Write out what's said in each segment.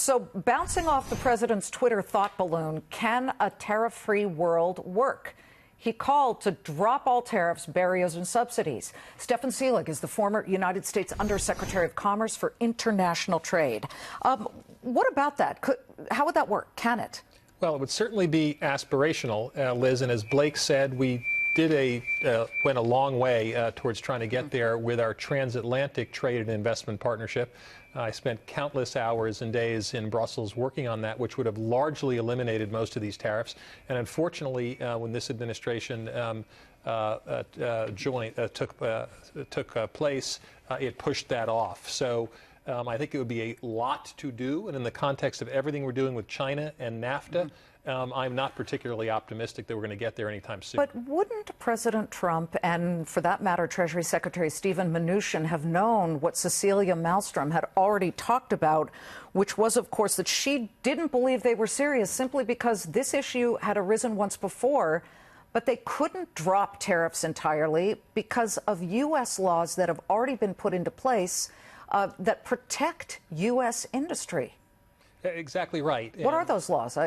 So bouncing off the president's Twitter thought balloon, can a tariff-free world work? He called to drop all tariffs, barriers, and subsidies. Stefan Selig is the former United States Undersecretary of Commerce for International Trade. What about that? How would that work? Can it? Well, it would certainly be aspirational, Liz. And as Blake said, we went a long way towards trying to get there with our transatlantic trade and investment partnership. I spent countless hours and days in Brussels working on that, which would have largely eliminated most of these tariffs. And unfortunately, when this administration took place, it pushed that off. So I think it would be a lot to do. And in the context of everything we're doing with China and NAFTA, I'm not particularly optimistic that we're going to get there anytime soon. But wouldn't President Trump and, for that matter, Treasury Secretary Stephen Mnuchin have known what Cecilia Malmstrom had already talked about, which was, of course, that she didn't believe they were serious simply because this issue had arisen once before, but they couldn't drop tariffs entirely because of U.S. laws that have already been put into place that protect U.S. industry? Exactly right. What are those laws?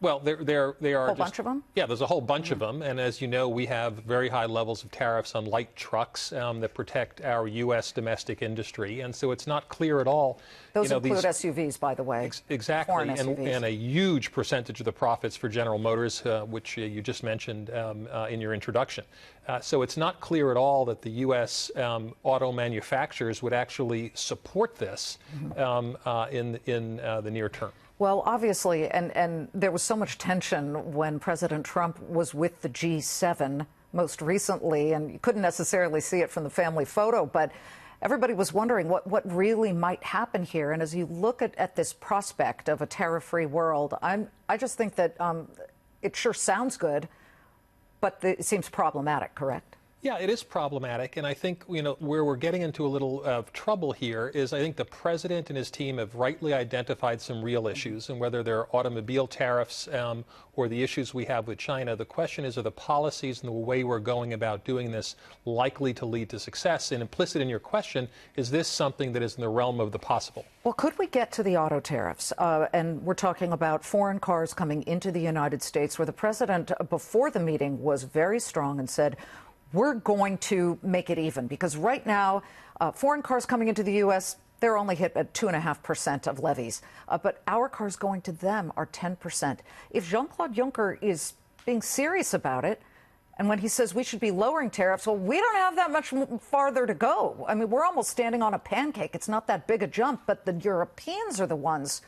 Well, they are a whole bunch of them? Yeah, there's a whole bunch of them. And as you know, we have very high levels of tariffs on light trucks that protect our U.S. domestic industry. And so it's not clear at all. Those include SUVs, by the way. Exactly. And a huge percentage of the profits for General Motors, which you just mentioned in your introduction. So it's not clear at all that the U.S. Auto manufacturers would actually support this in the near term. Well, obviously, and there was so much tension when President Trump was with the G7 most recently, and you couldn't necessarily see it from the family photo, but everybody was wondering what really might happen here. And as you look at this prospect of a tariff-free world, I just think that it sure sounds good, but it seems problematic, correct? Yeah, it is problematic, and I think where we're getting into a little trouble here is I think the president and his team have rightly identified some real issues, and whether they're automobile tariffs or the issues we have with China, the question is, are the policies and the way we're going about doing this likely to lead to success? And implicit in your question, is this something that is in the realm of the possible? Well, could we get to the auto tariffs? And we're talking about foreign cars coming into the United States, where the president, before the meeting, was very strong and said, we're going to make it even, because right now, foreign cars coming into the U.S., they're only hit at 2.5% of levies. But our cars going to them are 10%. If Jean-Claude Juncker is being serious about it, and when he says we should be lowering tariffs, well, we don't have that much farther to go. I mean, we're almost standing on a pancake. It's not that big a jump, but the Europeans are the ones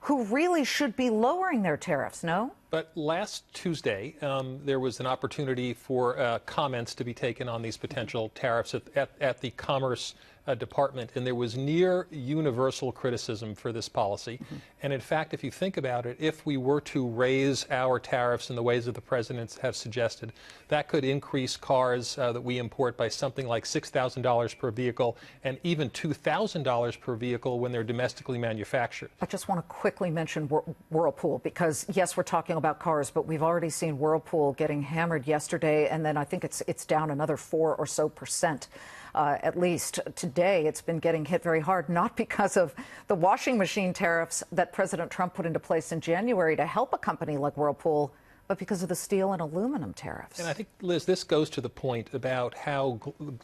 who really should be lowering their tariffs, no? But last Tuesday, there was an opportunity for comments to be taken on these potential tariffs at the Commerce Department, and there was near universal criticism for this policy. And in fact, if you think about it, if we were to raise our tariffs in the ways that the presidents have suggested, that could increase cars that we import by something like $6,000 per vehicle and even $2,000 per vehicle when they're domestically manufactured. I just want to quickly mention Whirlpool, because yes, we're talking about cars, but we've already seen Whirlpool getting hammered yesterday, and then I think it's down another 4% or so. At least today, it's been getting hit very hard, not because of the washing machine tariffs that President Trump put into place in January to help a company like Whirlpool, but because of the steel and aluminum tariffs. And I think, Liz, this goes to the point about how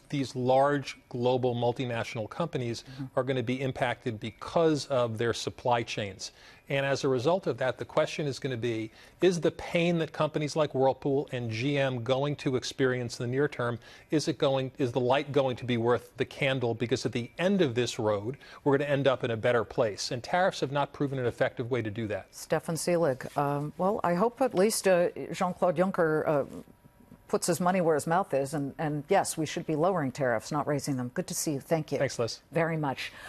these large global multinational companies are going to be impacted because of their supply chains. And as a result of that, the question is going to be, is the pain that companies like Whirlpool and GM going to experience in the near term, is the light going to be worth the candle? Because at the end of this road, we're going to end up in a better place. And tariffs have not proven an effective way to do that. Stefan Selig, well, I hope at least Jean-Claude Juncker puts his money where his mouth is. And yes, we should be lowering tariffs, not raising them. Good to see you. Thank you. Thanks, Liz. Very much.